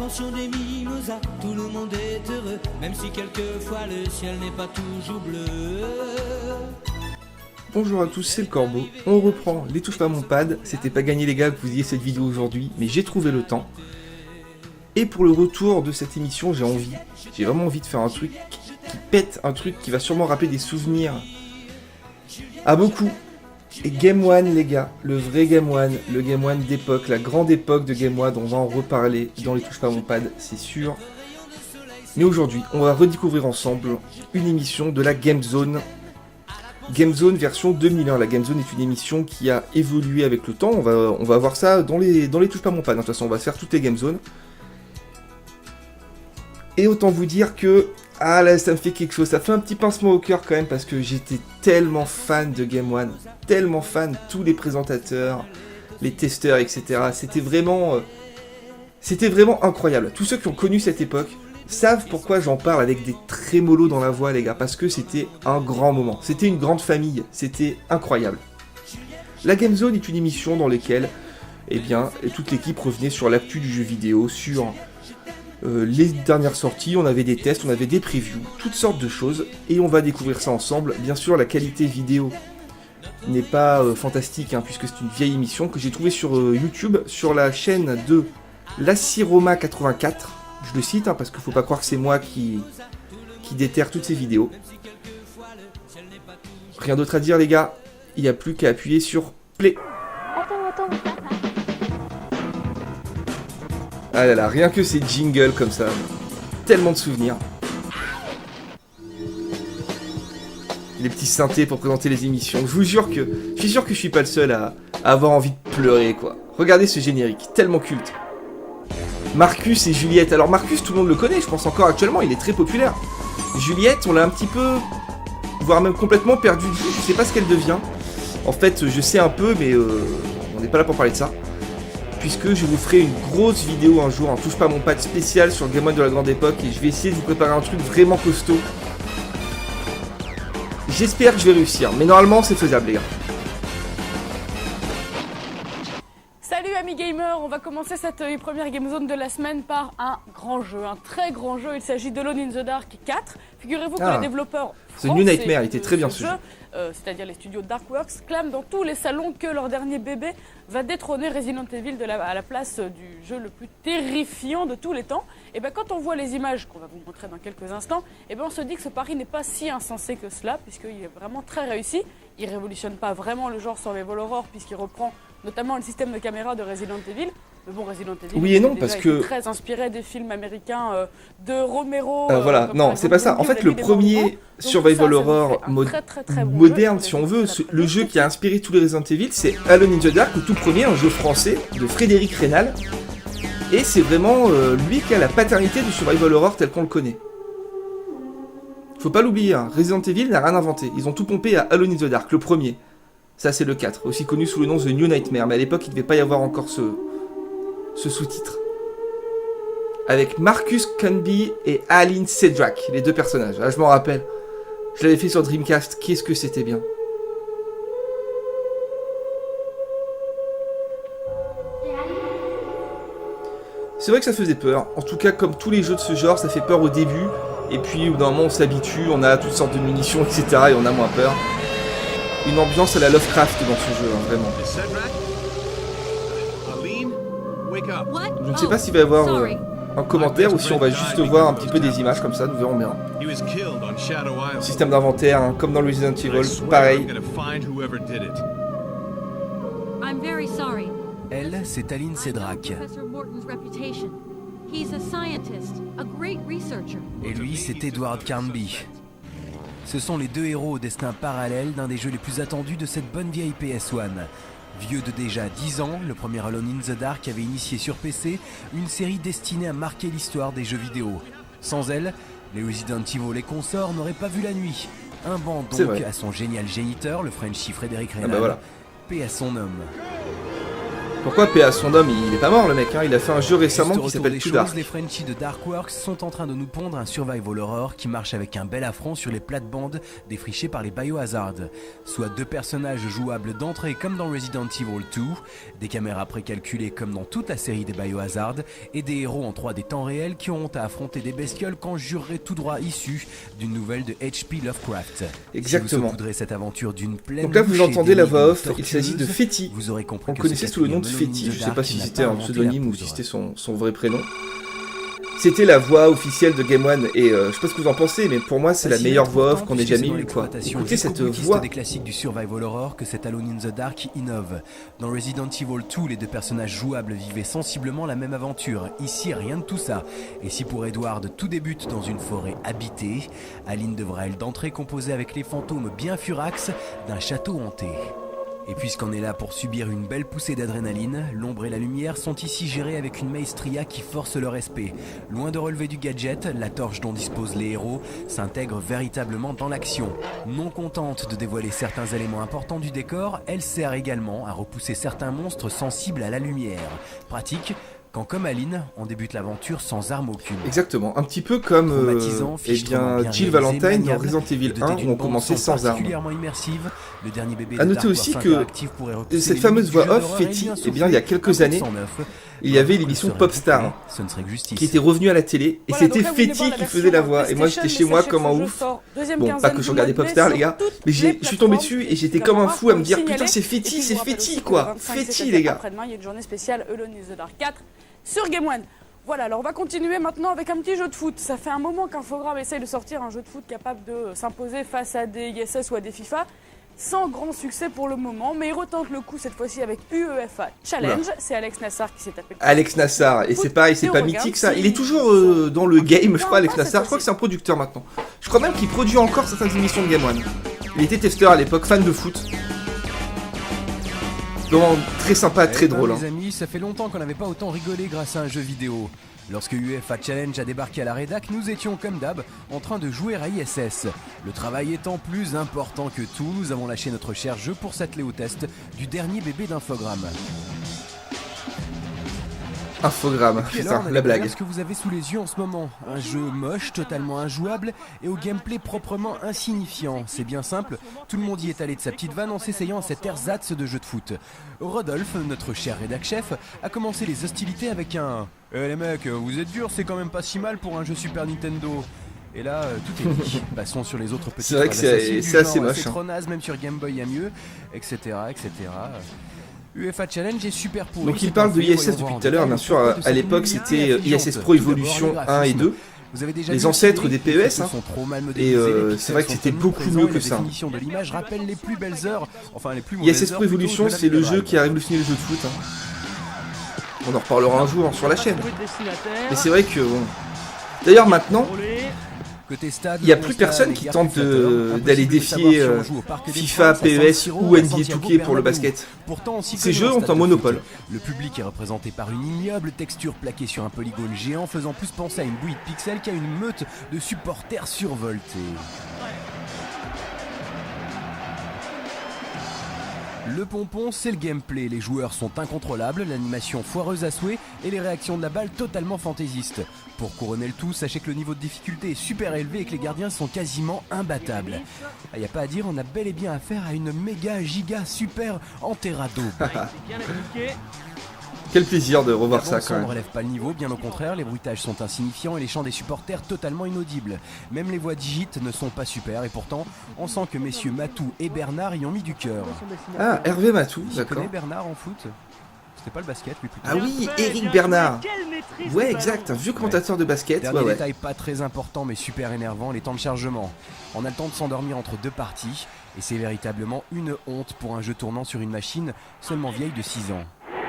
l'invention des mimosas, tout le monde est heureux, même si quelquefois le ciel n'est pas toujours bleu. Bonjour à tous, c'est le Corbeau. On reprend les touches pas mon pad. C'était pas gagné les gars que vous ayez cette vidéo aujourd'hui, mais j'ai trouvé le temps. Et pour le retour de cette émission, j'ai vraiment envie de faire un truc qui pète, un truc qui va sûrement rappeler des souvenirs à beaucoup. Et Game One les gars, le vrai Game One, le Game One d'époque, la grande époque de Game One, on va en reparler dans les touches pas mon pad, c'est sûr. Mais aujourd'hui, on va redécouvrir ensemble une émission de la Game Zone. Game Zone version 2001. La Game Zone est une émission qui a évolué avec le temps. On va voir ça dans les touches pas mon pad. De toute façon, on va faire toutes les Game Zones. Et autant vous dire que ah là, ça me fait quelque chose. Ça fait un petit pincement au cœur quand même parce que j'étais tellement fan de Game One, tellement fan, tous les présentateurs, les testeurs, etc. C'était vraiment incroyable. Tous ceux qui ont connu cette époque savent pourquoi j'en parle avec des trémolos dans la voix, les gars, parce que c'était un grand moment. C'était une grande famille, c'était incroyable. La Game Zone est une émission dans laquelle, eh bien, toute l'équipe revenait sur l'actu du jeu vidéo, sur les dernières sorties, on avait des tests, on avait des previews, toutes sortes de choses, et on va découvrir ça ensemble. Bien sûr, la qualité vidéo n'est pas fantastique, hein, puisque c'est une vieille émission que j'ai trouvée sur YouTube, sur la chaîne de Laciroma84. Je le cite, hein, parce qu'il ne faut pas croire que c'est moi qui déterre toutes ces vidéos. Rien d'autre à dire, les gars. Il n'y a plus qu'à appuyer sur Play. Attends. Ah là là, rien que ces jingles comme ça. Tellement de souvenirs. Les petits synthés pour présenter les émissions. Je suis sûr que je suis pas le seul à avoir envie de pleurer, quoi. Regardez ce générique, tellement culte. Marcus et Juliette. Alors Marcus, tout le monde le connaît, je pense encore actuellement, il est très populaire. Juliette, on l'a un petit peu, voire même complètement perdu de vue, je sais pas ce qu'elle devient. En fait, je sais un peu, mais on n'est pas là pour parler de ça. Puisque je vous ferai une grosse vidéo un jour, un touche pas mon pad spécial sur le Game One de la grande époque, et je vais essayer de vous préparer un truc vraiment costaud. J'espère que je vais réussir, mais normalement c'est faisable, les gars. Salut amis gamers, on va commencer cette première Game Zone de la semaine par un grand jeu, un très grand jeu. Il s'agit de Alone in the Dark 4. Figurez-vous que les développeurs The New Nightmare, il était très bien ce jeu. C'est-à-dire les studios Darkworks, clament dans tous les salons que leur dernier bébé va détrôner Resident Evil à la place du jeu le plus terrifiant de tous les temps. Et bien quand on voit les images qu'on va vous montrer dans quelques instants, et ben on se dit que ce pari n'est pas si insensé que cela, puisqu'il est vraiment très réussi. Il révolutionne pas vraiment le genre survival horror, puisqu'il reprend notamment le système de caméra de Resident Evil. Mais bon, Resident Evil, oui et non, parce que très inspiré des films américains de Romero. Voilà, non, c'est pas ça. En fait, le premier survival horror moderne, si on veut, le jeu qui a inspiré tous les Resident Evil, c'est Alone in the Dark, le tout premier, un jeu français de Frédéric Reynal. Et c'est vraiment lui qui a la paternité du survival horror tel qu'on le connaît. Faut pas l'oublier, hein, Resident Evil n'a rien inventé. Ils ont tout pompé à Alone in the Dark, le premier. Ça, c'est le 4, aussi connu sous le nom The New Nightmare. Mais à l'époque, il devait pas y avoir encore ce sous-titre. Avec Marcus Canby et Aline Cedric, les deux personnages. Ah, je m'en rappelle. Je l'avais fait sur Dreamcast. Qu'est-ce que c'était bien. C'est vrai que ça faisait peur. En tout cas, comme tous les jeux de ce genre, ça fait peur au début. Et puis, au bout d'un moment, on s'habitue, on a toutes sortes de munitions, etc. Et on a moins peur. Une ambiance à la Lovecraft dans ce jeu, hein, vraiment. Je ne sais pas s'il va y avoir un commentaire ou si on va juste voir un petit peu des images comme ça, nous verrons bien. Système d'inventaire, hein, comme dans le Resident Evil, pareil. Elle, c'est Aline Cedric. Et lui, c'est Edward Carnby. Ce sont les deux héros au destin parallèle d'un des jeux les plus attendus de cette bonne vieille PS1. Vieux de déjà 10 ans, le premier Alone in the Dark avait initié sur PC une série destinée à marquer l'histoire des jeux vidéo. Sans elle, les Resident Evil et consorts n'auraient pas vu la nuit. Un banc donc à son génial géniteur, le Frenchie Frédéric Reynal, paix à son homme. Pourquoi paix à son homme, il est pas mort le mec, hein. Il a fait un jeu récemment Juste au qui retour s'appelle des Too choses, Dark. les Frenchies de Darkworks sont en train de nous pondre un survival horror qui marche avec un bel affront sur les plates-bandes défrichées par les Biohazard. Soit 2 personnages jouables d'entrée comme dans Resident Evil 2, des caméras précalculées comme dans toute la série des Biohazard, et des héros en 3D temps réel qui auront à affronter des bestioles qu'on jurerait tout droit issues d'une nouvelle de H.P. Lovecraft. Exactement. Si vous saupoudrez cette aventure d'une pleine Donc là vous bouchée entendez la voix off, d'énigmes il s'agit de tortueuses, Fetty. vous aurez compris On que connaissait ce sous le nom de quatrième Fetty, Alone in je the sais pas Dark si n'a c'était un inventé la pseudonyme ou si poudre. c'était son vrai prénom. C'était la voix officielle de Game One et je sais pas ce que vous en pensez, mais pour moi c'est la meilleure voix off qu'on ait jamais eue quoi. Écoutez cette voix. des classiques du survival horror que cet Alone in the Dark innove. Dans Resident Evil 2, les 2 personnages jouables vivaient sensiblement la même aventure. Ici, rien de tout ça. Et si pour Edward tout débute dans une forêt habitée, Aline devra elle d'entrée composer avec les fantômes bien furax d'un château hanté. Et puisqu'on est là pour subir une belle poussée d'adrénaline, l'ombre et la lumière sont ici gérées avec une maestria qui force le respect. Loin de relever du gadget, la torche dont disposent les héros s'intègre véritablement dans l'action. Non contente de dévoiler certains éléments importants du décor, elle sert également à repousser certains monstres sensibles à la lumière. Pratique quand, comme Aline, on débute l'aventure sans arme aucune. Exactement, un petit peu comme Traumatisant, eh fichtrement bien, bien Jill réalisé, Valentine dans maniable, Resident Evil doté 1 d'une où on bande commençait son sans armes. particulièrement immersive, le dernier bébé À de noter Dark aussi Horse que Interactive pourrait repousser cette les fameuse limites voix du jeu off, d'horreur et Fetty, bien eh bien il y a quelques 1% années, neuf. il y avait Le l'émission serait Popstar bouclé, ce ne serait que justice. qui était revenue à la télé et Voilà, donc c'était là, vous venez Fetty voir la qui version faisait la voix et moi j'étais PlayStation, chez moi mais comme un sachez que ce ouf. jeu sort deuxième Bon, quinzaine pas que du je regardais mois de mai Popstar les sur gars, toutes mais les je suis tombé plateformes. dessus et j'étais Il va comme un falloir fou à me le dire signaler. putain c'est Et puis, Fetty, je c'est vous rappelle Fetty aussi que quoi, le 25, Fetty c'est-à-dire les gars. Après-demain, il y a une journée spéciale Alone in the Dark 4 sur Game One. Voilà, alors on va continuer maintenant avec un petit jeu de foot. Ça fait un moment qu'Infogrames essaye de sortir un jeu de foot capable de s'imposer face à des ISS ou à des FIFA. Sans grand succès pour le moment, mais il retente le coup cette fois-ci avec UEFA Challenge. C'est Alex Nassar qui s'est tapé le coup. Alex Nassar, et c'est pareil, c'est Et on pas regarde mythique ça, si- il est toujours dans le game, je crois, Alex Pas Nassar, je cette crois que c'est un producteur maintenant. Je crois même qu'il produit encore certaines émissions de Game One. Il était testeur à l'époque, fan de foot. Vraiment très sympa, très drôle. Les amis, ça fait longtemps qu'on n'avait pas autant rigolé grâce à un jeu vidéo. Lorsque UEFA Challenge a débarqué à la rédac, nous étions comme d'hab en train de jouer à ISS. Le travail étant plus important que tout, nous avons lâché notre cher jeu pour s'atteler au test du dernier bébé d'Infogrames. Infogramme, Puis alors, putain, on allait la voir blague. ce que vous avez sous les yeux en ce moment. Un jeu moche, totalement injouable et au gameplay proprement insignifiant. C'est bien simple, tout le monde y est allé de sa petite vanne en s'essayant à cet ersatz de jeu de foot. Rodolphe, notre cher rédac-chef, a commencé les hostilités avec un « Eh les mecs, vous êtes durs, c'est quand même pas si mal pour un jeu Super Nintendo ». Et là, tout est dit. Passons sur les autres petites C'est vrai que phrases assassines du c'est assez genre, moche, c'est hein. trop naze, même sur Game Boy il y a mieux, etc. etc. UEFA Challenge est super pourri. Donc il c'est parle un de fait, ISS voyons depuis voir tout à l'heure, en bien détail sûr, pourquoi de à cette l'époque lumière c'était affligeante. ISS Pro Tout d'abord, Evolution les 1 et graphismes. 2. Vous avez déjà Les vu ancêtres la des série, PES, les hein. sont trop mal Et modélisés, les c'est pixels vrai que sont c'était beaucoup omniprésents mieux et que la ça. définition de l'image rappelle les plus belles heures, enfin les plus mauvaises ISS heures Pro Evolution, plutôt de c'est le la jeu Mega qui a révolutionné le jeu de foot. Hein. On en reparlera un jour sur la chaîne. Mais c'est vrai que bon. D'ailleurs maintenant, Côté stade, il y a le plus constat personne est qui guère tente plus flatteur. d'aller Impossible de savoir défier si on joue au Parc des FIFA, Princes, à San PES Siro, ou à NBA Santiago 2K pour le Bernabéu. basket. Pourtant, aussi Ces connu jeux un ont stade un de monopole. foot. Le public est représenté par une ignoble texture plaquée sur un polygone géant, faisant plus penser à une bouillie de pixels qu'à une meute de supporters survoltés. Le pompon, c'est le gameplay. Les joueurs sont incontrôlables, l'animation foireuse à souhait et les réactions de la balle totalement fantaisistes. Pour couronner le tout, sachez que le niveau de difficulté est super élevé et que les gardiens sont quasiment imbattables. Ah, y a pas à dire, on a bel et bien affaire à une méga giga super enterrado. Quel plaisir de revoir La ça bande-son quand ne même. relève pas le niveau, bien au contraire, les bruitages sont insignifiants et les chants des supporters totalement inaudibles. Même les voix digites ne sont pas super et pourtant, on sent que messieurs Matou et Bernard y ont mis du cœur. Ah, Hervé Matou, Tu d'accord. connais Bernard en foot? C'était pas le basket lui plutôt. Ah oui, Eric Bernard. Ouais, exact, un vieux commentateur de basket. Dernier Ouais, ouais. détail pas très important mais super énervant, les temps de chargement. On a le temps de s'endormir entre deux parties et c'est véritablement une honte pour un jeu tournant sur une machine seulement vieille de 6 ans.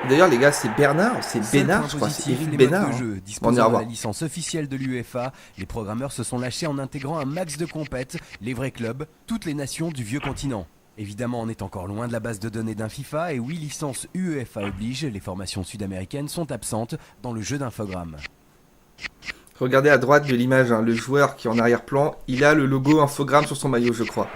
D'ailleurs, les gars, c'est Bernard, c'est Seul Bénard, point je crois, c'est positif, Eric les Bénard. modes de hein. jeu. On Disposant ira de voir. la licence officielle de l'UEFA, les programmeurs se sont lâchés en intégrant un max de compètes, les vrais clubs, toutes les nations du vieux continent. Évidemment, on est encore loin de la base de données d'un FIFA et oui, licence UEFA oblige, les formations sud-américaines sont absentes dans le jeu d'Infogrames. Regardez à droite de l'image, hein, le joueur qui est en arrière-plan, il a le logo Infogrames sur son maillot, je crois.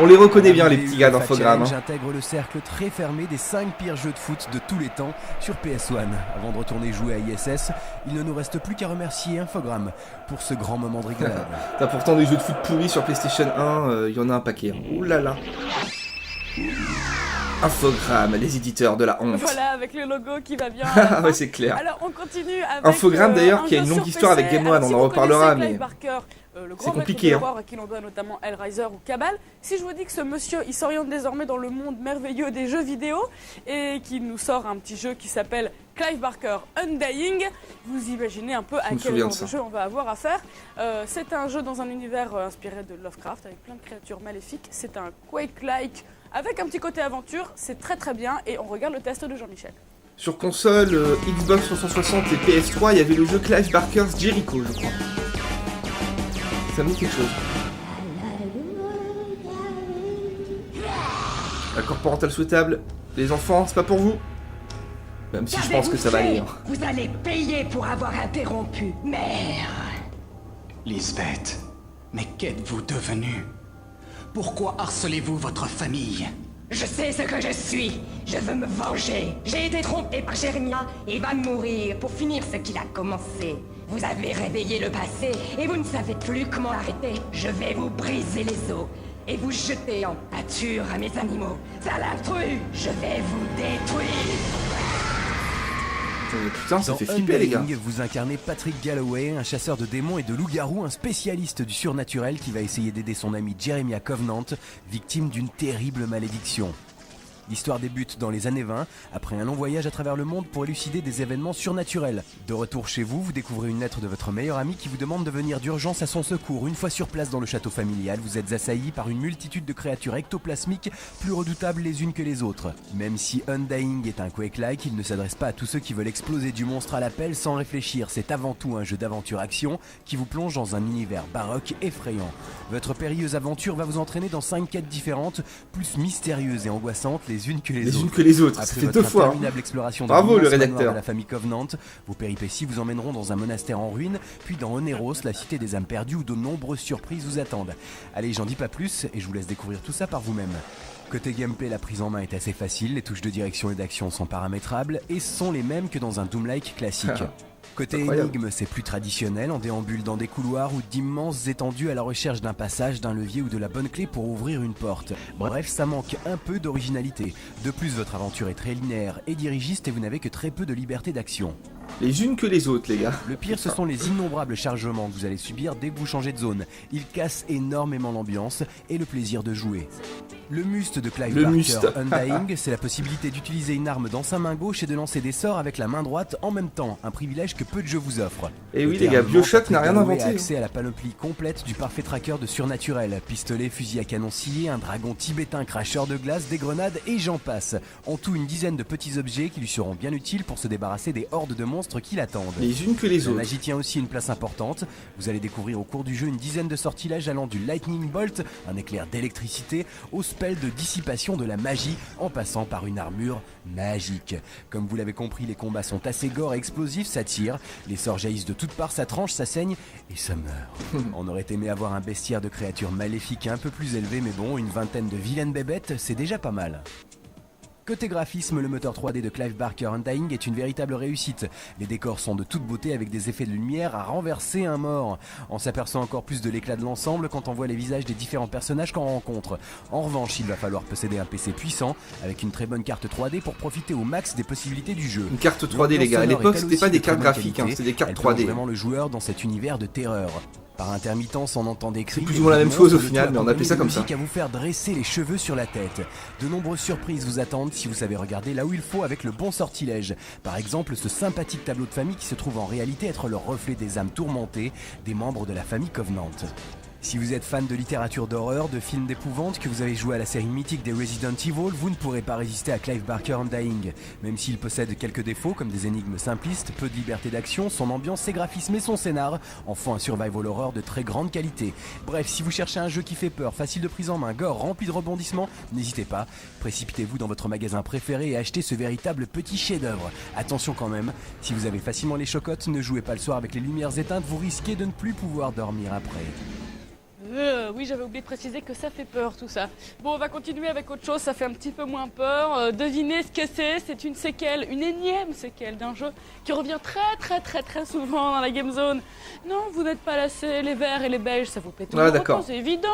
On les reconnaît bien, les petits gars d'Infogrames. J'intègre le cercle très fermé des 5 pires jeux de foot de tous les temps sur PS1. Avant de retourner jouer à ISS, il ne nous reste plus qu'à remercier Infogrames pour ce grand moment de rigolade. T'as pourtant des jeux de foot pourris sur PlayStation 1, il y en a un paquet. Ouh là là. Infogrames, les éditeurs de la honte. Voilà, avec le logo qui va bien. Ah ouais, c'est clair. Alors, on continue avec. Infogrames d'ailleurs, qui a une longue histoire avec Game One, on en reparlera, mais. C'est compliqué, hein. À qui l'on doit notamment Hellraiser ou Cabal. Si je vous dis que ce monsieur, il s'oriente désormais dans le monde merveilleux des jeux vidéo et qu'il nous sort un petit jeu qui s'appelle Clive Barker Undying, vous imaginez un peu à quel genre de jeu on va avoir à faire. C'est un jeu dans un univers inspiré de Lovecraft avec plein de créatures maléfiques. C'est un Quake-like avec un petit côté aventure. C'est très très bien et on regarde le test de Jean-Michel. Sur console, Xbox 360 et PS3, il y avait le jeu Clive Barker's Jericho, je crois. Ça me dit quelque chose. Accord parental souhaitable. Les enfants, c'est pas pour vous. Même si je pense que ça va aller. Vous allez payer pour avoir interrompu, mère. Lisbeth, mais qu'êtes-vous devenue? Pourquoi harcelez-vous votre famille? Je sais ce que je suis. Je veux me venger. J'ai été trompé par Jeremia et va mourir pour finir ce qu'il a commencé. Vous avez réveillé le passé et vous ne savez plus comment arrêter. Je vais vous briser les os et vous jeter en pâture à mes animaux. Sale intrus, je vais vous détruire. Putain, ça fait flipper les gars. Vous incarnez Patrick Galloway, un chasseur de démons et de loups-garous, un spécialiste du surnaturel qui va essayer d'aider son ami Jeremiah Covenant, victime d'une terrible malédiction. L'histoire débute dans les années 20, après un long voyage à travers le monde pour élucider des événements surnaturels. De retour chez vous, vous découvrez une lettre de votre meilleur ami qui vous demande de venir d'urgence à son secours. Une fois sur place dans le château familial, vous êtes assailli par une multitude de créatures ectoplasmiques plus redoutables les unes que les autres. Même si Undying est un Quake-like, il ne s'adresse pas à tous ceux qui veulent exploser du monstre à la pelle sans réfléchir. C'est avant tout un jeu d'aventure-action qui vous plonge dans un univers baroque effrayant. Votre périlleuse aventure va vous entraîner dans 5 quêtes différentes, plus mystérieuses et angoissantes les unes que les autres. Ça fait 2 fois. Interminable exploration Bravo de le rédacteur. De la famille Covenant. Vos péripéties vous emmèneront dans un monastère en ruine, puis dans Oneros, la cité des âmes perdues où de nombreuses surprises vous attendent. Allez, j'en dis pas plus et je vous laisse découvrir tout ça par vous-même. Côté gameplay, la prise en main est assez facile, les touches de direction et d'action sont paramétrables et sont les mêmes que dans un Doom-like classique. Côté énigme, c'est plus traditionnel, on déambule dans des couloirs ou d'immenses étendues à la recherche d'un passage, d'un levier ou de la bonne clé pour ouvrir une porte. Bref, ça manque un peu d'originalité. De plus, votre aventure est très linéaire et dirigiste et vous n'avez que très peu de liberté d'action. Les unes que les autres, les gars. Le pire, ce sont les innombrables chargements que vous allez subir dès que vous changez de zone. Ils cassent énormément l'ambiance et le plaisir de jouer. Le must de Clive Barker Undying, c'est la possibilité d'utiliser une arme dans sa main gauche et de lancer des sorts avec la main droite en même temps, un privilège que peu de jeux vous offrent. Et oui les gars, Bioshock n'a rien inventé. Accès à la panoplie complète du parfait tracker de surnaturel, pistolet, fusil à canon scié, un dragon tibétain cracheur de glace, des grenades et j'en passe. En tout une dizaine de petits objets qui lui seront bien utiles pour se débarrasser des hordes de monstres qui l'attendent. Les unes que les autres. La magie tient aussi une place importante. Vous allez découvrir au cours du jeu une dizaine de sortilèges allant du Lightning Bolt, un éclair d'électricité, au spell de dissipation de la magie en passant par une armure magique. Comme vous l'avez compris, les combats sont assez gore et explosifs, ça tire, les sorts jaillissent de toutes parts, ça tranche, ça saigne et ça meurt. On aurait aimé avoir un bestiaire de créatures maléfiques un peu plus élevé, mais bon, une vingtaine de vilaines bébêtes, c'est déjà pas mal. Côté graphisme, le moteur 3D de Clive Barker Undying est une véritable réussite. Les décors sont de toute beauté avec des effets de lumière à renverser un mort. On s'aperçoit encore plus de l'éclat de l'ensemble quand on voit les visages des différents personnages qu'on rencontre. En revanche, il va falloir posséder un PC puissant avec une très bonne carte 3D pour profiter au max des possibilités du jeu. Une carte 3D les gars, à l'époque c'était pas des cartes graphiques, c'était des cartes 3D. Vraiment le joueur dans cet univers de terreur. Par intermittence, on entend des cris. C'est plus ou moins la même chose au final, mais on appelait ça comme ça. À vous faire dresser les cheveux sur la tête. De nombreuses surprises vous attendent si vous savez regarder là où il faut avec le bon sortilège. Par exemple, ce sympathique tableau de famille qui se trouve en réalité être le reflet des âmes tourmentées des membres de la famille Covenant. Si vous êtes fan de littérature d'horreur, de films d'épouvante, que vous avez joué à la série mythique des Resident Evil, vous ne pourrez pas résister à Clive Barker Undying. Même s'il possède quelques défauts comme des énigmes simplistes, peu de liberté d'action, son ambiance, ses graphismes et son scénar en font un survival horror de très grande qualité. Bref, si vous cherchez un jeu qui fait peur, facile de prise en main, gore, rempli de rebondissements, n'hésitez pas, précipitez-vous dans votre magasin préféré et achetez ce véritable petit chef-d'œuvre. Attention quand même, si vous avez facilement les chocottes, ne jouez pas le soir avec les lumières éteintes, vous risquez de ne plus pouvoir dormir après. Oui, j'avais oublié de préciser que ça fait peur tout ça. Bon, on va continuer avec autre chose, ça fait un petit peu moins peur. Devinez ce que c'est une séquelle, une énième séquelle d'un jeu qui revient très souvent dans la Game Zone. Non, vous n'êtes pas lassés, les verts et les beiges, ça vous plaît toujours d'accord. autant, c'est évident.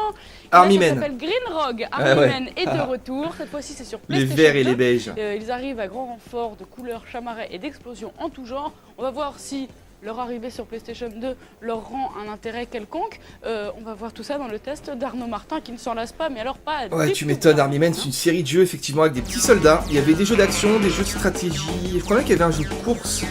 Army Ça Men. s'appelle Green Rogue. Army Men est de retour, cette fois-ci c'est sur Les PlayStation verts et 2. les beiges. Ils arrivent à grand renfort de couleurs chamarrées et d'explosions en tout genre. On va voir si leur arrivée sur PlayStation 2 leur rend un intérêt quelconque. On va voir tout ça dans le test d'Arnaud Martin qui ne s'en lasse pas, mais alors pas Ouais, du tu tout. m'étonnes, Army Men, c'est une série de jeux effectivement avec des petits soldats. Il y avait des jeux d'action, des jeux de stratégie. Je crois même qu'il y avait un jeu de course.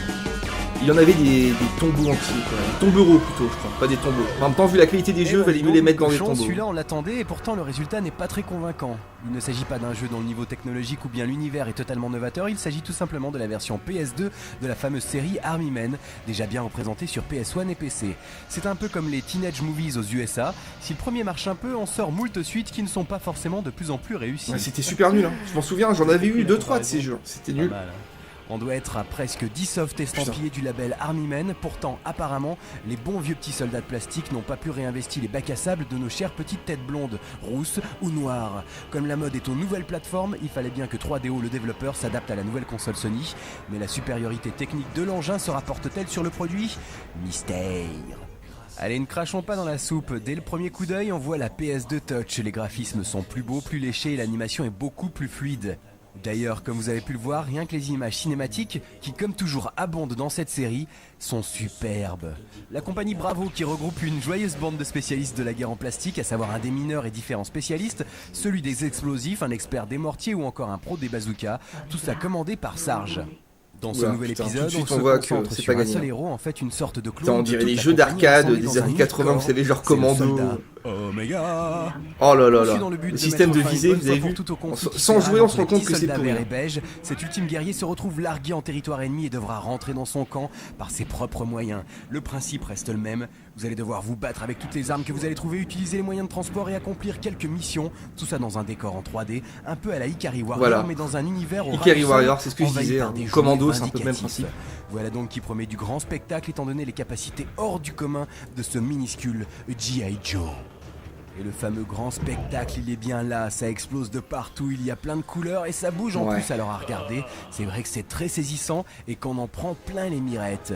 Il y en avait des tombeaux entiers, quoi. Des tombereaux plutôt, je crois, pas des tombeaux. En même temps, vu la qualité des jeux, il valait mieux les mettre dans des tombeaux. Celui-là, on l'attendait et pourtant le résultat n'est pas très convaincant. Il ne s'agit pas d'un jeu dont le niveau technologique ou bien l'univers est totalement novateur, il s'agit tout simplement de la version PS2 de la fameuse série Army Men, déjà bien représentée sur PS1 et PC. C'est un peu comme les Teenage Movies aux USA. Si le premier marche un peu, on sort moult suites qui ne sont pas forcément de plus en plus réussies. Ouais, c'était super nul, hein. Je m'en souviens, j'en avais eu 2-3 de ces jeux. C'était nul. Pas mal, hein. On doit être à presque 10 soft estampillés du label Army Men. Pourtant, apparemment, les bons vieux petits soldats de plastique n'ont pas pu réinvestir les bacs à sable de nos chères petites têtes blondes, rousses ou noires. Comme la mode est aux nouvelles plateformes, il fallait bien que 3DO, le développeur, s'adapte à la nouvelle console Sony. Mais la supériorité technique de l'engin se rapporte-t-elle sur le produit ? Mystère. Allez, ne crachons pas dans la soupe. Dès le premier coup d'œil, on voit la PS2 Touch. Les graphismes sont plus beaux, plus léchés et l'animation est beaucoup plus fluide. D'ailleurs, comme vous avez pu le voir, rien que les images cinématiques, qui comme toujours abondent dans cette série, sont superbes. La compagnie Bravo, qui regroupe une joyeuse bande de spécialistes de la guerre en plastique, à savoir un démineur et différents spécialistes, celui des explosifs, un expert des mortiers ou encore un pro des bazookas, tout ça commandé par Sarge. Dans ce Oula, nouvel putain, épisode, tout de suite, on se on voit que concentre c'est sur pas un gagné. seul héros, en fait une sorte de clone. Putain, on de dirait toute les la jeux compagnie d'arcade rassemblée des dans un années unique 80, vous corps. savez, genre C'est le Commando. soldat Omega. Oh là là Conçu là. dans le but Le de système de mettre fin visée, une vous avez fois vu pour toutes au conflit Sans jouer, on se rend entre compte les que c'est soldats pour verts rien. et beige. Cet ultime guerrier se retrouve largué en territoire ennemi et devra rentrer dans son camp par ses propres moyens. Le principe reste le même. Vous allez devoir vous battre avec toutes les armes que vous allez trouver, utiliser les moyens de transport et accomplir quelques missions. Tout ça dans un décor en 3D, un peu à la Ikari Warrior, Voilà. mais dans un univers au Ikari ras du sol, Warrior, c'est ce que je envahi disais, par hein. des jouets Commando, c'est un peu le même vindicatifs. principe. Voilà donc qui promet du grand spectacle étant donné les capacités hors du commun de ce minuscule G.I. Joe. Et le fameux grand spectacle, il est bien là, ça explose de partout, il y a plein de couleurs et ça bouge en Ouais. plus alors à regarder. C'est vrai que c'est très saisissant et qu'on en prend plein les mirettes.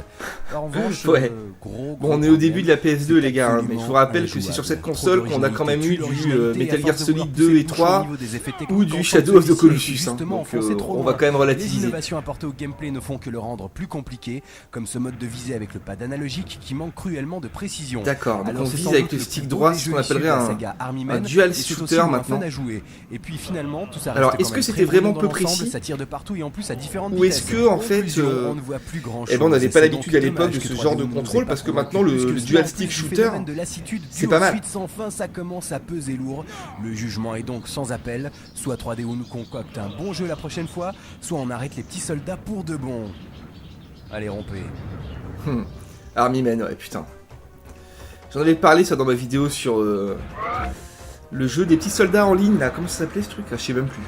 Alors, en revanche, Ouais. gros Bon, on est au début de la PS2, les gars, hein, mais je vous rappelle que c'est injouable. sur cette Trop console qu'on a quand même eu d'originalité, du l'originalité, Metal à Gear force de vouloir Solid pousser 2 le et bouchon au 3 niveau des effets ou techniques, du enfin, Shadow of the celui-ci, Colossus. Hein. justement, Donc enfoncé trop on loin. va quand même Les relativiser. innovations apportées au gameplay ne font que le rendre plus compliqué, comme ce mode de visée avec le pad analogique qui manque cruellement de précision. D'accord, donc Alors, on c'est vise sans avec doute le plus stick beau droit, des ce jeux qu'on issus de appellerait la un saga Army Men, dual et c'est aussi shooter moins maintenant. fun à jouer. Et puis finalement, tout ça Alors, reste est-ce quand que même c'était très vraiment brillant peu dans l'ensemble, précis ça tire de partout et en plus à différentes Ou est-ce vitesses. que, en fait, Conclusion, on ne voit plus grand chose. eh ben, on n'avait pas C'est l'habitude donc à l'époque dommage de que ce 3D genre de nous ait contrôle, pas parce que convaincu maintenant, plus le que dual cela. stick Du shooter, phénomène de lassitude c'est dû pas aux mal. suites sans fin, ça commence à peser lourd. Le jugement est donc sans appel. Soit 3DO nous concocte un bon jeu la prochaine fois, soit on arrête les petits soldats pour de bon. Allez, rompez. Army Men, ouais, putain. J'en avais parlé ça dans ma vidéo sur le jeu des petits soldats en ligne, là. Comment ça s'appelait ce truc là? Je sais même plus.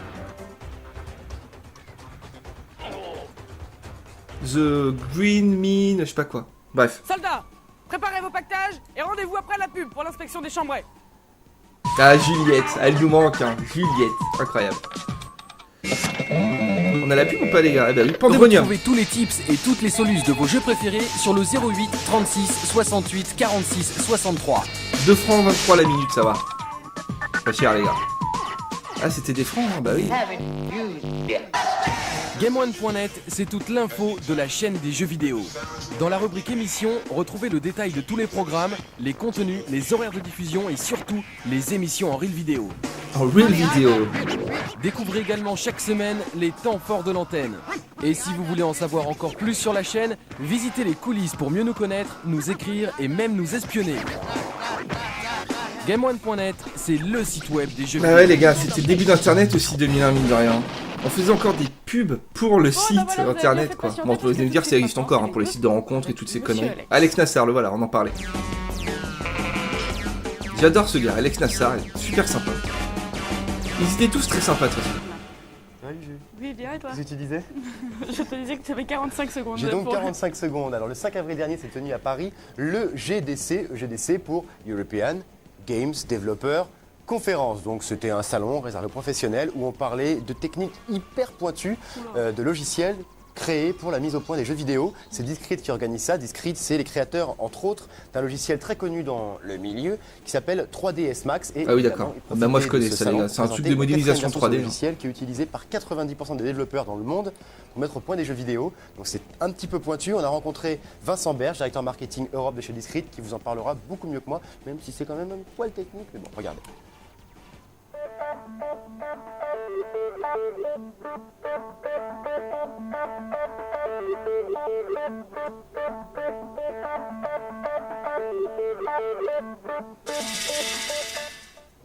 The Green Mine, je sais pas quoi. Bref. Soldats, préparez vos pactages et rendez-vous après la pub pour l'inspection des chambrées. Ah, Juliette, elle nous manque, hein. Juliette, incroyable. On a la pub ou pas, les gars? Eh ben oui, Pandemonium. Retrouvez tous les tips et toutes les solutions de vos jeux préférés sur le 08 36 68 46 63. 2 francs 23 la minute, ça va. Pas cher, les gars. Ah, c'était des francs, hein, bah oui. GameOne.net, c'est toute l'info de la chaîne des jeux vidéo. Dans la rubrique émission, retrouvez le détail de tous les programmes, les contenus, les horaires de diffusion et surtout les émissions en reel vidéo. En real vidéo. Découvrez également chaque semaine les temps forts de l'antenne. Et si vous voulez en savoir encore plus sur la chaîne, visitez les coulisses pour mieux nous connaître, nous écrire et même nous espionner. GameOne.net, c'est le site web des jeux Bah vidéo. ouais, les gars, c'était le début d'Internet aussi, 2001, mine de rien. On faisait encore des pubs pour le site bah voilà, vous avez bien Internet, fait quoi. patienter Bon, vous parce allez me que dire, tout ça de existe suite, encore, hein, maintenant, pour les c'est sites de rencontres et toutes ces Monsieur conneries. Alex. Alex Nassar, le voilà, on en parlait. J'adore ce gars, Alex Nassar, il est super sympa. Ils étaient tous très sympas, de toute façon. Oui, bien et toi? Vous utilisez? Je te disais que tu avais 45 secondes. J'ai donc pour- 45 secondes. Alors le 5 avril dernier s'est tenu à Paris le GDC pour European Games Developer Conference. Donc c'était un salon réservé aux professionnels où on parlait de techniques hyper pointues de logiciels créés pour la mise au point des jeux vidéo. C'est Discrete qui organise ça. Discrete, c'est les créateurs, entre autres, d'un logiciel très connu dans le milieu qui s'appelle 3ds Max. Et ah oui, d'accord. Bah, moi, je connais ça, les gars. C'est un truc de modélisation 3D. Un logiciel qui est utilisé par 90% des développeurs dans le monde pour mettre au point des jeux vidéo. Donc c'est un petit peu pointu. On a rencontré Vincent Berge, directeur marketing Europe de chez Discrete, qui vous en parlera beaucoup mieux que moi, même si c'est quand même un poil technique. Mais bon, regardez.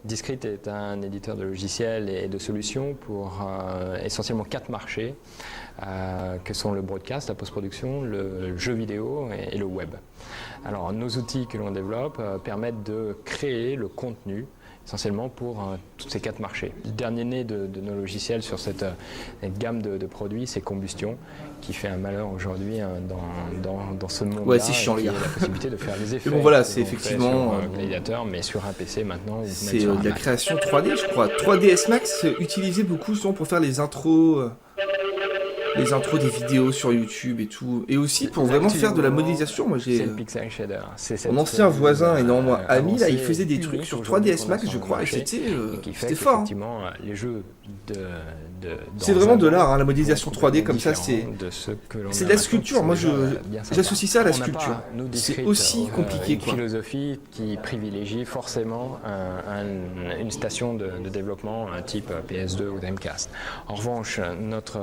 Discrete est un éditeur de logiciels et de solutions pour essentiellement 4 marchés, que sont le broadcast, la post-production, le jeu vidéo et le web. Alors nos outils que l'on développe permettent de créer le contenu essentiellement pour tous ces 4 marchés. Le dernier né de nos logiciels sur cette gamme de produits, c'est Combustion, qui fait un malheur aujourd'hui dans ce monde-là. Ouais, c'est chiant, les gars. La possibilité de faire les effets. Mais bon, voilà, c'est effectivement. Sur Gladiator, mais sur un PC maintenant. C'est de la création 3D, je crois. 3ds Max utilisé beaucoup souvent pour faire les intros. Les intros des vidéos sur YouTube et tout. Et aussi pour vraiment faire de la modélisation. Moi, j'ai. C'est le pixel shader. Mon ancien voisin et non ami, là, il faisait des trucs sur 3ds Max, je crois, et c'était fort. Effectivement, les jeux c'est vraiment de l'art, hein, la modélisation 3D comme ça, c'est de la sculpture. Moi, j'associe ça à la sculpture. C'est aussi compliqué, quoi. Une philosophie qui privilégie forcément une station de développement type PS2 ou Dreamcast. En revanche, notre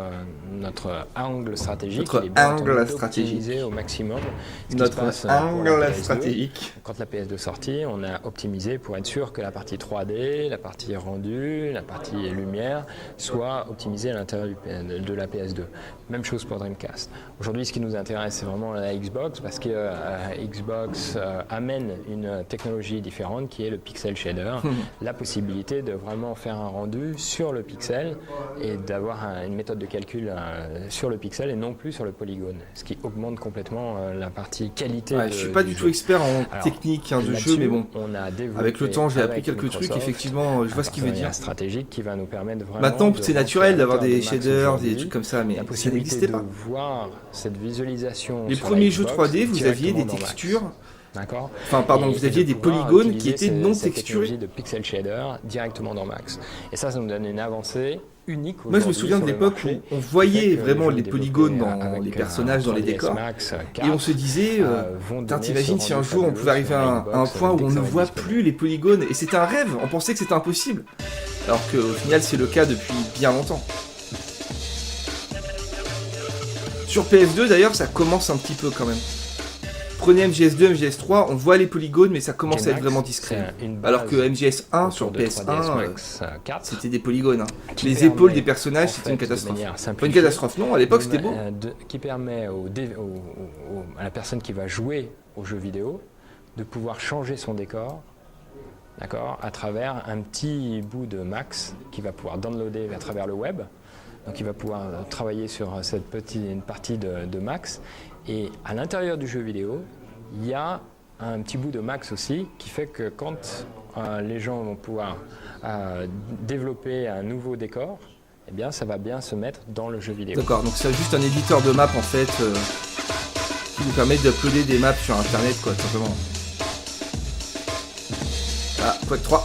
angle stratégique, optimisé au maximum. Notre angle stratégique. Quand la PS2 est sortie, on a optimisé pour être sûr que la partie 3D, la partie rendu, la partie lumière soit optimisée à l'intérieur de la PS2. Même chose pour Dreamcast. Aujourd'hui, ce qui nous intéresse, c'est vraiment la Xbox, parce que Xbox amène une technologie différente qui est le pixel shader, la possibilité de vraiment faire un rendu sur le pixel et d'avoir une méthode de calcul sur le pixel et non plus sur le polygone, ce qui augmente complètement la partie qualité. Je suis pas du tout expert en technique de jeu, mais bon, avec le temps, j'ai appris quelques trucs. Effectivement, je vois ce qu'il veut dire. Stratégique qui va nous permettre vraiment. Maintenant, c'est naturel d'avoir des shaders, des trucs comme ça, mais ça n'existait pas. Voir cette visualisation. Les premiers jeux 3D, vous aviez des textures. D'accord. Enfin, pardon, vous aviez des polygones qui étaient non texturés. De pixel shader directement dans Max. Et ça nous donne une avancée unique. Moi, je me souviens de l'époque où on voyait vraiment les polygones dans les personnages, dans les décors, et on se disait, t'imagines si un jour on pouvait arriver à un point où on ne voit plus les polygones, et c'était un rêve, on pensait que c'était impossible, alors qu'au final c'est le cas depuis bien longtemps. Sur PS2 d'ailleurs, ça commence un petit peu quand même. Prenez MGS2, MGS3, on voit les polygones, mais ça commence à être vraiment discret. Alors que MGS1 sur PS1, c'était des polygones. Hein. Les épaules des personnages, c'était une catastrophe. Pas une catastrophe, non, à l'époque c'était beau. Qui permet à la personne qui va jouer au jeu vidéo de pouvoir changer son décor, d'accord, à travers un petit bout de Max qui va pouvoir downloader à travers le web. Donc il va pouvoir travailler sur une partie de Max. Et à l'intérieur du jeu vidéo, il y a un petit bout de Max aussi qui fait que quand les gens vont pouvoir développer un nouveau décor, eh bien ça va bien se mettre dans le jeu vidéo. D'accord, donc c'est juste un éditeur de map en fait qui nous permet d'uploader des maps sur internet, quoi, tout simplement. Ah, Quake 3.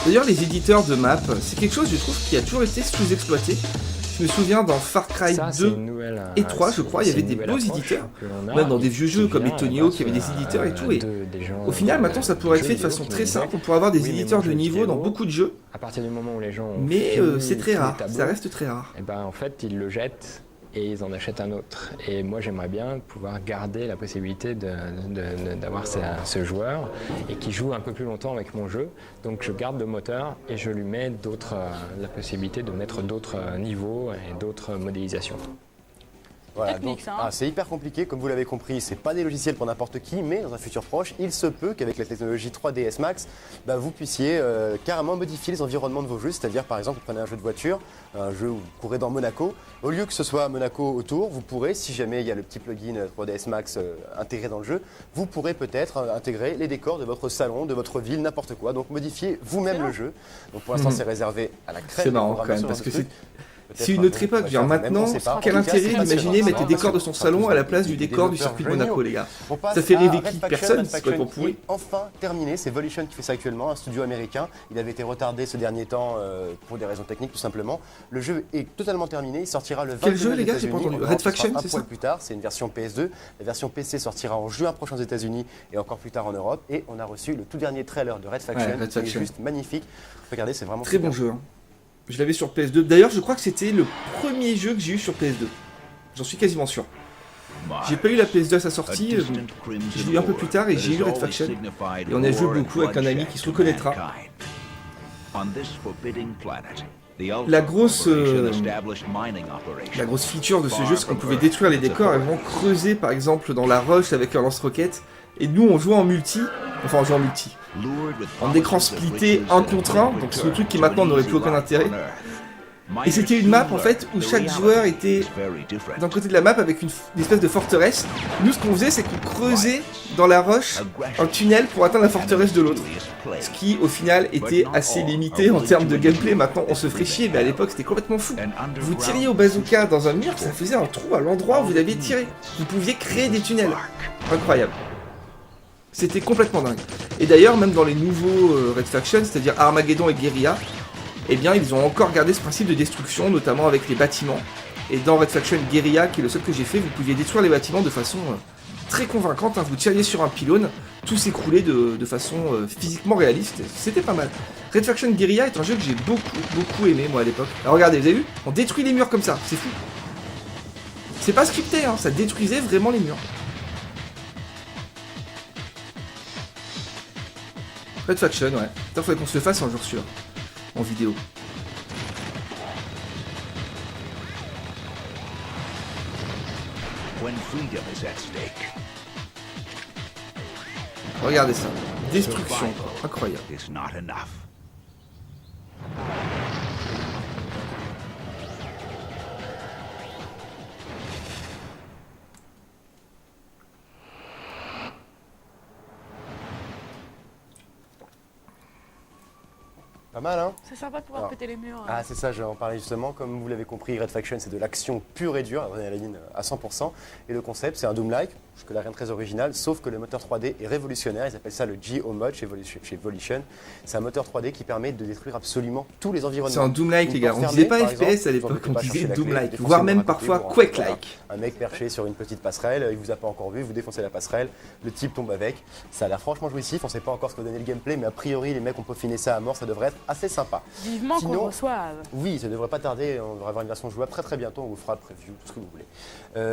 D'ailleurs, les éditeurs de maps, c'est quelque chose, je trouve, qui a toujours été sous-exploité. Je me souviens dans Far Cry 2 et 3, je crois, il y avait des beaux éditeurs. Même dans des vieux jeux comme les Tony Hawk, il y avait des éditeurs et tout. Et au final, maintenant, ça pourrait être fait de façon très simple. On pourrait avoir des éditeurs de niveau dans beaucoup de jeux. À partir du moment où les gens mais c'est très rare, ça reste très rare. Et ben, en fait, ils le jettent et ils en achètent un autre. Et moi, j'aimerais bien pouvoir garder la possibilité d'avoir ce joueur et qui joue un peu plus longtemps avec mon jeu. Donc, je garde le moteur et je lui mets la possibilité de mettre d'autres niveaux et d'autres modélisations. Voilà, technique, donc, ça. Hein. c'est hyper compliqué, comme vous l'avez compris, c'est pas des logiciels pour n'importe qui, mais dans un futur proche, il se peut qu'avec la technologie 3ds Max, vous puissiez carrément modifier les environnements de vos jeux, c'est-à-dire par exemple, vous prenez un jeu de voiture, un jeu où vous courez dans Monaco, au lieu que ce soit Monaco autour, vous pourrez, si jamais il y a le petit plugin 3ds Max intégré dans le jeu, vous pourrez peut-être intégrer les décors de votre salon, de votre ville, n'importe quoi, donc modifier vous-même le jeu. Donc pour l'instant, c'est réservé à la crème. C'est marrant quand même, parce que c'est une autre époque. Genre maintenant, quel intérêt d'imaginer mettre les décors de son salon à la place du décor du circuit de Monaco, les gars. Ça fait rêver qui? Personne, c'est pas pour pourri. Enfin terminé, c'est Volition qui fait ça actuellement, un studio américain. Il avait été retardé ce dernier temps pour des raisons techniques tout simplement. Le jeu est totalement terminé, il sortira le 22 Quel jeu les gars? J'ai pas entendu. Red Faction, c'est ça? Plus tard, c'est une version PS2. La version PC sortira en juin prochain aux États-Unis et encore plus tard en Europe. Et on a reçu le tout dernier trailer de Red Faction, qui est juste magnifique. Regardez, c'est vraiment très bon jeu. Je l'avais sur PS2. D'ailleurs, je crois que c'était le premier jeu que j'ai eu sur PS2. J'en suis quasiment sûr. J'ai pas eu la PS2 à sa sortie, je l'ai eu un peu plus tard et j'ai eu Red Faction. Et on a joué beaucoup avec un ami qui se reconnaîtra. La grosse feature de ce jeu, c'est qu'on pouvait détruire les décors et vraiment creuser par exemple dans la roche avec un lance-roquette. Et nous on jouait en multi, en écran splitté 1 contre 1, donc c'est le truc qui maintenant n'aurait plus aucun intérêt. Et c'était une map en fait où chaque joueur était d'un côté de la map avec une espèce de forteresse. Nous ce qu'on faisait c'est qu'on creusait dans la roche un tunnel pour atteindre la forteresse de l'autre. Ce qui au final était assez limité en termes de gameplay. Maintenant on se ferait chier, mais à l'époque c'était complètement fou. Vous tiriez au bazooka dans un mur, ça faisait un trou à l'endroit où vous aviez tiré. Vous pouviez créer des tunnels. Incroyable. C'était complètement dingue. Et d'ailleurs, même dans les nouveaux Red Faction, c'est-à-dire Armageddon et Guerrilla, eh bien, ils ont encore gardé ce principe de destruction, notamment avec les bâtiments. Et dans Red Faction Guerrilla, qui est le seul que j'ai fait, vous pouviez détruire les bâtiments de façon très convaincante. Hein. Vous tiriez sur un pylône, tout s'écroulait de façon physiquement réaliste. C'était pas mal. Red Faction Guerrilla est un jeu que j'ai beaucoup aimé, moi, à l'époque. Alors regardez, vous avez vu? On détruit les murs comme ça, c'est fou. C'est pas scripté, hein, ça détruisait vraiment les murs. Red Faction, ouais. Putain, faudrait qu'on se le fasse un jour sûr. En vidéo. Regardez ça. Destruction, quoi. Incroyable. Pas mal, hein? C'est sympa de pouvoir péter les murs. Ah, c'est ça, je vais en parler justement. Comme vous l'avez compris, Red Faction, c'est de l'action pure et dure, adrénaline à 100%. Et le concept, c'est un Doom-like, jusque-là rien de très original, sauf que le moteur 3D est révolutionnaire. Ils appellent ça le GO Mode chez Volition. C'est un moteur 3D qui permet de détruire absolument tous les environnements. C'est un Doom-like, les gars. On disait pas FPS à l'époque, on disait Doom-like, voire même parfois Quake-like. Un mec perché sur une petite passerelle, il vous a pas encore vu, vous défoncez la passerelle, le type tombe avec. Ça a l'air franchement jouissif, on sait pas encore ce que va donner le gameplay, mais a priori, les mecs ont peaufiné ça à mort, ça devrait être assez sympa. Vivement qu'on reçoive. Oui, ça devrait pas tarder, on devrait avoir une version jouable très bientôt, on vous fera le preview, tout ce que vous voulez.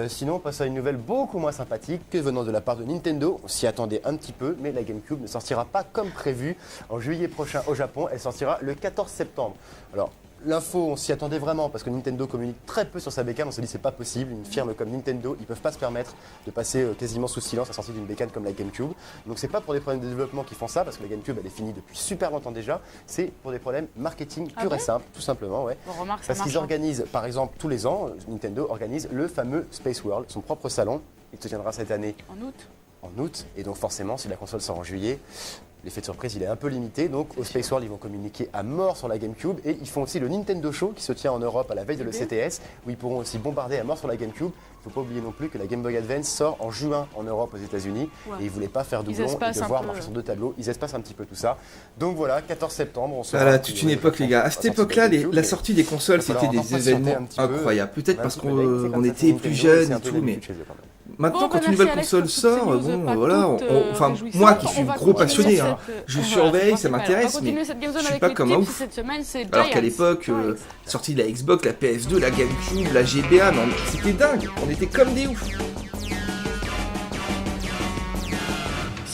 Sinon, on passe à une nouvelle beaucoup moins sympathique que venant de la part de Nintendo. On s'y attendait un petit peu, mais la GameCube ne sortira pas comme prévu en juillet prochain au Japon, elle sortira le 14 septembre. Alors, l'info, on s'y attendait vraiment parce que Nintendo communique très peu sur sa bécane. On s'est dit c'est pas possible. Une firme comme Nintendo, ils peuvent pas se permettre de passer quasiment sous silence la sortie d'une bécane comme la GameCube. Donc c'est pas pour des problèmes de développement qu'ils font ça parce que la GameCube elle est finie depuis super longtemps déjà. C'est pour des problèmes marketing pur et simple, tout simplement, ouais. On remarque, parce qu'ils organisent, par exemple, tous les ans, Nintendo organise le fameux Space World, son propre salon. Il se tiendra cette année. En août. Et donc forcément, si la console sort en juillet, l'effet de surprise il est un peu limité, donc au Space World ils vont communiquer à mort sur la GameCube et ils font aussi le Nintendo Show qui se tient en Europe à la veille de l'ECTS où ils pourront aussi bombarder à mort sur la GameCube. Il ne faut pas oublier non plus que la Game Boy Advance sort en juin en Europe aux États-Unis et ils ne voulaient pas faire doublon et devoir marcher sur deux tableaux. Ils espacent un petit peu tout ça. Donc voilà, 14 septembre, on se Voilà, toute une époque les gars. À cette époque-là, la sortie des consoles c'était des événements incroyables. Peut-être parce qu'on était plus jeunes et tout, mais maintenant, quand une nouvelle console sort, bon, voilà, enfin, moi qui suis gros passionné, hein, je surveille, ça m'intéresse, mais je suis pas comme un ouf. Alors qu'à l'époque, sortie de la Xbox, la PS2, la GameCube, la GBA, non, c'était dingue, on était comme des oufs.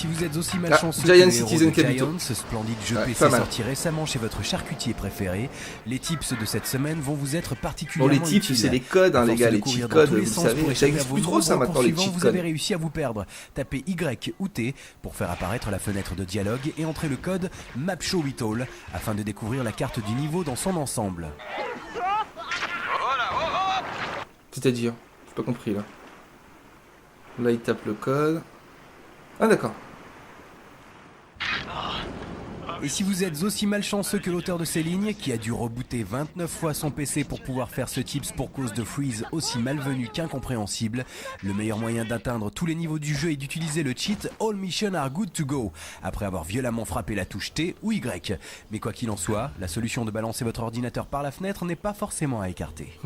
si vous êtes aussi malchanceux Giant que Citizen Hero Capital. Giant, ce splendide jeu Ouais, PC pas mal. sorti récemment chez votre charcutier préféré, les tips de cette semaine vont vous être Bon, particulièrement les tips, utiles. c'est les codes, hein, À les force gars, de les courir cheat dans codes, tous les vous sens savez, pour ça échapper à existe vos plus trop ça nombreux maintenant, les poursuivants, cheat vous avez codes. réussi à vous perdre. Tapez Y ou T pour faire apparaître la fenêtre de dialogue et entrez le code MAPSHOWITALL afin de découvrir la carte du niveau dans son ensemble. C'est-à-dire, j'ai pas compris là. Là, il tape le code. Ah, d'accord. Et si vous êtes aussi malchanceux que l'auteur de ces lignes, qui a dû rebooter 29 fois son PC pour pouvoir faire ce tips pour cause de freeze aussi malvenu qu'incompréhensible, le meilleur moyen d'atteindre tous les niveaux du jeu est d'utiliser le cheat All Missions are good to go, après avoir violemment frappé la touche T ou Y. Mais quoi qu'il en soit, la solution de balancer votre ordinateur par la fenêtre n'est pas forcément à écarter.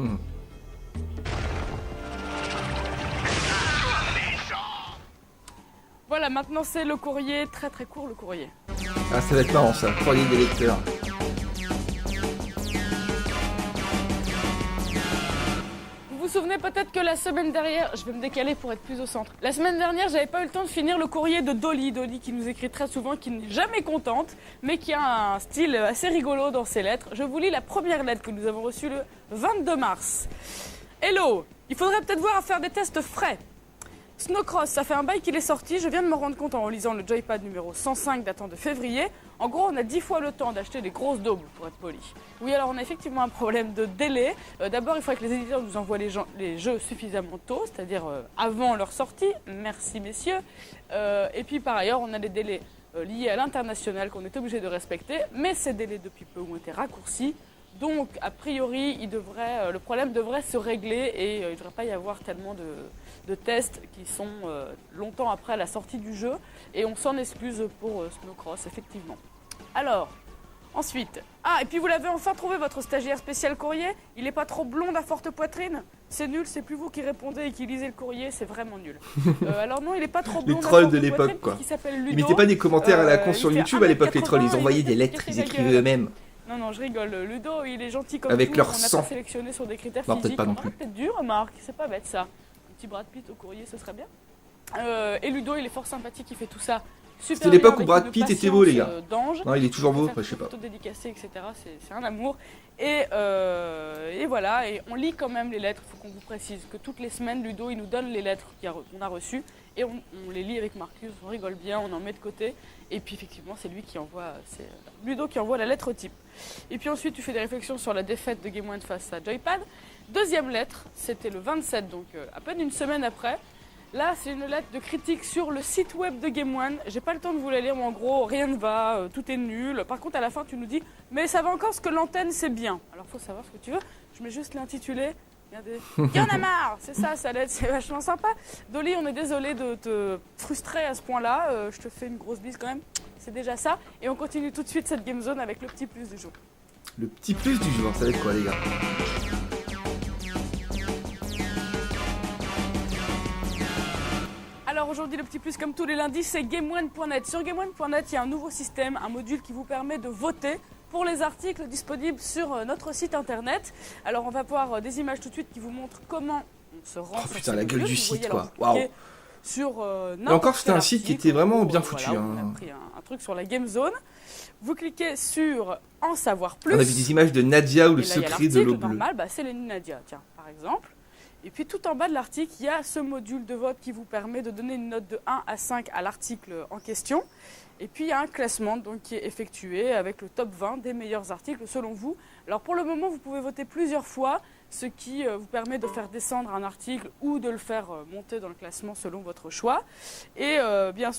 Voilà, maintenant c'est le courrier, très très court le courrier. Ah, ça va être marrant ça, courrier des lecteurs. Vous vous souvenez peut-être que la semaine dernière, je vais me décaler pour être plus au centre. La semaine dernière, j'avais pas eu le temps de finir le courrier de Dolly. Dolly qui nous écrit très souvent, qui n'est jamais contente, mais qui a un style assez rigolo dans ses lettres. Je vous lis la première lettre que nous avons reçue le 22 mars. Hello, il faudrait peut-être voir à faire des tests frais. Snowcross, ça fait un bail qu'il est sorti, je viens de me rendre compte en lisant le Joypad numéro 105 datant de février. En gros, on a 10 fois le temps d'acheter des grosses doubles, pour être poli. Oui, alors on a effectivement un problème de délai. D'abord, il faudrait que les éditeurs nous envoient les jeux suffisamment tôt, c'est-à-dire avant leur sortie. Merci, messieurs. Et puis, par ailleurs, on a des délais liés à l'international qu'on est obligé de respecter, mais ces délais, depuis peu, ont été raccourcis. Donc, a priori, le problème devrait se régler et il ne devrait pas y avoir tellement de tests qui sont longtemps après la sortie du jeu. Et on s'en excuse pour Snowcross, effectivement. Alors, ensuite... Ah, et puis vous l'avez enfin trouvé, votre stagiaire spécial courrier. Il n'est pas trop blond à forte poitrine? C'est nul, c'est plus vous qui répondez et qui lisez le courrier, c'est vraiment nul. Alors non, il n'est pas trop blond à trolls forte de l'époque, poitrine, quoi. puisqu'il s'appelle Ludo. Ils mettaient pas des commentaires à la con sur il fait YouTube à l'époque, les trolls. 1m80, Ils envoyaient il des a lettres, pété ils la écrivaient gueule. eux-mêmes. Non, je rigole. Ludo, il est gentil comme Avec tout. leur On n'a sang. pas sélectionné sur des critères Non, peut-être physiques. pas non On plus. aurait peut-être dû, remarque. C'est pas bête, ça. Un petit Brad Pitt au courrier, ce serait bien. Et Ludo, il est fort sympathique, il fait tout ça. C'était l'époque où Brad Pitt était beau, les gars. Non, il est toujours beau, je je sais pas. Dédicacé, etc. C'est un amour. Et voilà, et on lit quand même les lettres. Il faut qu'on vous précise que toutes les semaines, Ludo, il nous donne les lettres qu'on a reçues. Et on les lit avec Marcus, on rigole bien, on en met de côté. Et puis effectivement, c'est lui qui envoie, c'est Ludo qui envoie la lettre type. Et puis ensuite, tu fais des réflexions sur la défaite de Game One face à Joypad. Deuxième lettre, c'était le 27, donc à peine une semaine après. Là, c'est une lettre de critique sur le site web de Game One. J'ai pas le temps de vous la lire, mais en gros, rien ne va, tout est nul. Par contre, à la fin, tu nous dis, mais ça va encore parce que l'antenne, c'est bien. Alors, faut savoir ce que tu veux. Je mets juste l'intitulé. Regardez. Il y en a marre. C'est ça, sa lettre, c'est vachement sympa. Dolly, on est désolé de te frustrer à ce point-là. Je te fais une grosse bise quand même. C'est déjà ça. Et on continue tout de suite cette Game Zone avec le petit plus du jour. Le petit plus du jour, ça va être quoi, les gars? Alors aujourd'hui, le petit plus comme tous les lundis, c'est GameOne.net. Sur GameOne.net, il y a un nouveau système, un module qui vous permet de voter pour les articles disponibles sur notre site internet. Alors on va voir des images tout de suite qui vous montrent comment on se rend sur putain, ce la gueule module. du Vous site, voyez, quoi. alors, Waouh. Sur Et encore, c'était un site qui était vraiment bien voilà, foutu. On a pris un truc sur la Game Zone. Vous cliquez sur En savoir plus. On a vu des images de Nadia ou le Et là, il y a secret de l'eau l'article bleue. normal, c'est Lenny Nadia, tiens, par exemple. Et puis tout en bas de l'article, il y a ce module de vote qui vous permet de donner une note de 1 à 5 à l'article en question. Et puis il y a un classement donc, qui est effectué avec le top 20 des meilleurs articles selon vous. Alors pour le moment, vous pouvez voter plusieurs fois, ce qui vous permet de faire descendre un article ou de le faire monter dans le classement selon votre choix. Et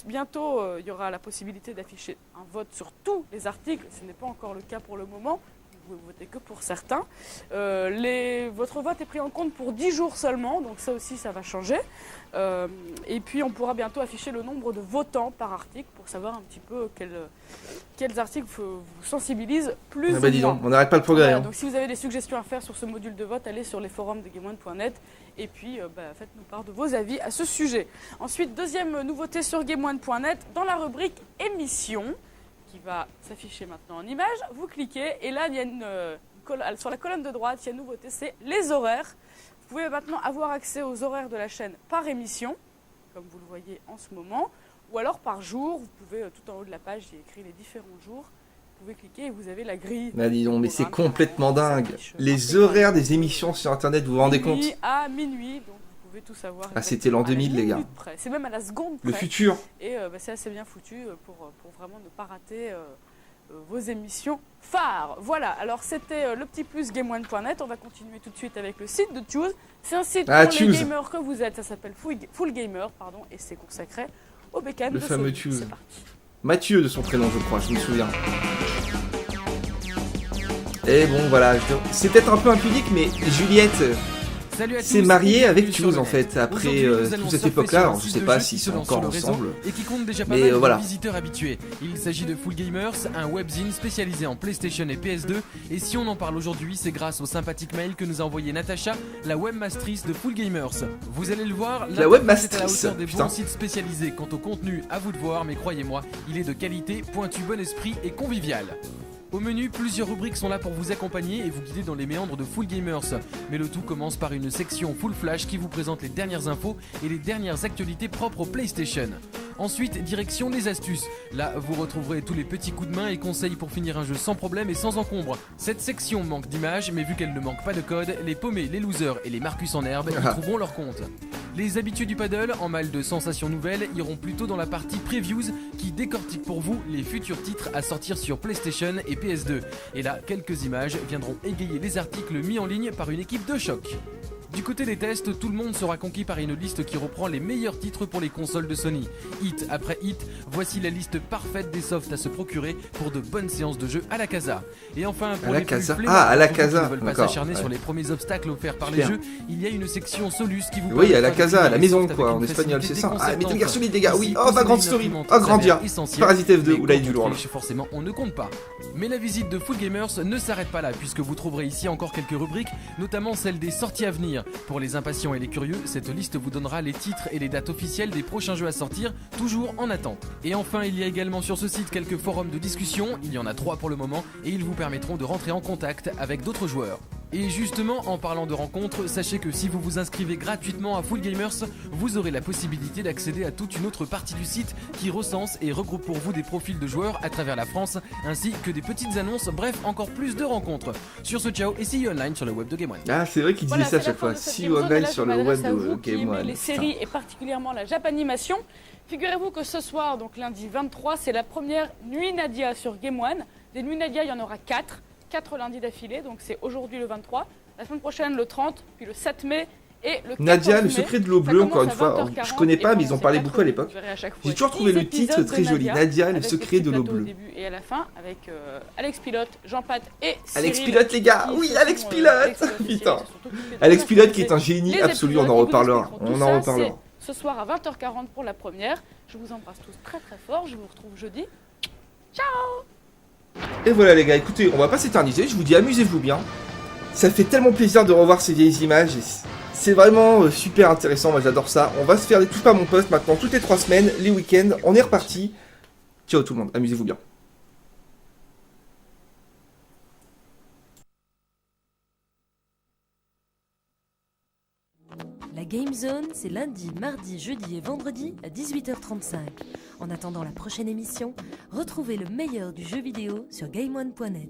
bientôt, il y aura la possibilité d'afficher un vote sur tous les articles. Ce n'est pas encore le cas pour le moment. Vous ne votez que pour certains. Votre vote est pris en compte pour 10 jours seulement, donc ça aussi, ça va changer. Et puis, on pourra bientôt afficher le nombre de votants par article pour savoir un petit peu quels articles vous sensibilisent plus Ah bah ou dis moins. donc, on n'arrête pas le progrès. Voilà, Hein. donc si vous avez des suggestions à faire sur ce module de vote, allez sur les forums de GameOne.net et puis faites-nous part de vos avis à ce sujet. Ensuite, deuxième nouveauté sur GameOne.net, dans la rubrique émissions, qui va s'afficher maintenant en image, vous cliquez et là il y a sur la colonne de droite, il y a une nouveauté, c'est les horaires. Vous pouvez maintenant avoir accès aux horaires de la chaîne par émission, comme vous le voyez en ce moment, ou alors par jour. Vous pouvez, tout en haut de la page, il y a écrit les différents jours. Vous pouvez cliquer et vous avez la grille. Ah, dis donc, mais c'est programme complètement qui dingue. s'affiche Les horaires des émissions sur Internet, vous vous rendez compte? Minuit à minuit, donc vous pouvez tout savoir. Ah, c'était l'an 2000, les gars. C'est même à la seconde près. Le futur. Et c'est assez bien foutu pour vraiment ne pas rater vos émissions phares. Voilà, alors c'était le petit plus GameOne.net. On va continuer tout de suite avec le site de Choose. C'est un site pour les gamers que vous êtes. Ça s'appelle Full Gamer, pardon, et c'est consacré au bécane de le fameux Sony. Choose. Mathieu de son prénom, je crois, je me souviens. Et bon, voilà, c'est peut-être un peu impudique, mais Juliette s'est mariée avec Choose en fait, après toute cette époque-là. Alors je sais pas s'ils sont encore ensemble, et qui compte déjà pas mais mal voilà. de visiteurs habitués. Il s'agit de Full Gamers, un webzine spécialisé en PlayStation et PS2. Et si on en parle aujourd'hui, c'est grâce au sympathique mail que nous a envoyé Natacha, la webmastrice de Full Gamers. Vous allez le voir, la webmastrice, est à la hauteur des bons sites spécialisés. Quant au contenu, à vous de voir, mais croyez-moi, il est de qualité, pointu, bon esprit et convivial. Au menu, plusieurs rubriques sont là pour vous accompagner et vous guider dans les méandres de Full Gamers. Mais le tout commence par une section Full Flash qui vous présente les dernières infos et les dernières actualités propres au PlayStation. Ensuite, direction les astuces. Là, vous retrouverez tous les petits coups de main et conseils pour finir un jeu sans problème et sans encombre. Cette section manque d'images, mais vu qu'elle ne manque pas de code, les paumés, les losers et les Marcus en herbe y trouveront leur compte. Les habitués du paddle, en mal de sensations nouvelles, iront plutôt dans la partie Previews qui décortique pour vous les futurs titres à sortir sur PlayStation et PS2. Et là, quelques images viendront égayer les articles mis en ligne par une équipe de choc. Du côté des tests, tout le monde sera conquis par une liste qui reprend les meilleurs titres pour les consoles de Sony. Hit après hit, voici la liste parfaite des softs à se procurer pour de bonnes séances de jeu à la casa. Et enfin, pour les plus flemmards, à la qui casa, ne veulent pas s'acharner sur les premiers obstacles offerts par les jeux, il y a une section Solus qui vous à la casa, à la maison quoi, en espagnol, c'est ça. Ah, Metal Gear Solid les gars, oui, oh, Vagrant Story, oh, Grandia, Parasite F2, ou là, du lourd. Forcément, on ne compte pas. Mais la visite de Full Gamers ne s'arrête pas là, puisque vous trouverez ici encore quelques rubriques, notamment celle des sorties à venir. Pour les impatients et les curieux, cette liste vous donnera les titres et les dates officielles des prochains jeux à sortir, toujours en attente. Et enfin, il y a également sur ce site quelques forums de discussion, il y en a 3 pour le moment, et ils vous permettront de rentrer en contact avec d'autres joueurs. Et justement, en parlant de rencontres, sachez que si vous vous inscrivez gratuitement à Full Gamers, vous aurez la possibilité d'accéder à toute une autre partie du site qui recense et regroupe pour vous des profils de joueurs à travers la France, ainsi que des petites annonces, bref, encore plus de rencontres. Sur ce, ciao et see you online sur le web de Game One. Ah, c'est vrai qu'il disait ça à chaque fois, see you online sur le web de Game One. Les séries et particulièrement la Japanimation. Figurez-vous que ce soir, donc lundi 23, c'est la première Nuit Nadia sur Game One. Des Nuits Nadia, il y en aura 4 lundis d'affilée, donc c'est aujourd'hui le 23, la semaine prochaine le 30, puis le 7 mai et le 14 Nadia, mai. le secret de l'eau bleue, encore une fois, je connais pas, mais ils en parlaient beaucoup à l'époque. J'ai toujours trouvé le titre très joli, Nadia, le secret de l'eau bleue. Au début et à la fin, avec Alex Pilote, Jean Pat et Cyril. Alex Pilote les gars, oui, Alex Pilote. Putain, Alex Pilote qui est un génie absolu, on en reparlera. Ce soir à 20h40 pour la première. Je vous embrasse tous très très fort, je vous retrouve jeudi. Ciao. Et voilà les gars, écoutez, on va pas s'éterniser, je vous dis amusez-vous bien. Ça fait tellement plaisir de revoir ces vieilles images, c'est vraiment super intéressant, moi j'adore ça. On va se faire des touches pas mon poste maintenant toutes les 3 semaines, les week-ends, on est reparti. Ciao tout le monde, amusez-vous bien. La Game Zone, c'est lundi, mardi, jeudi et vendredi à 18h35. En attendant la prochaine émission, retrouvez le meilleur du jeu vidéo sur GameOne.net.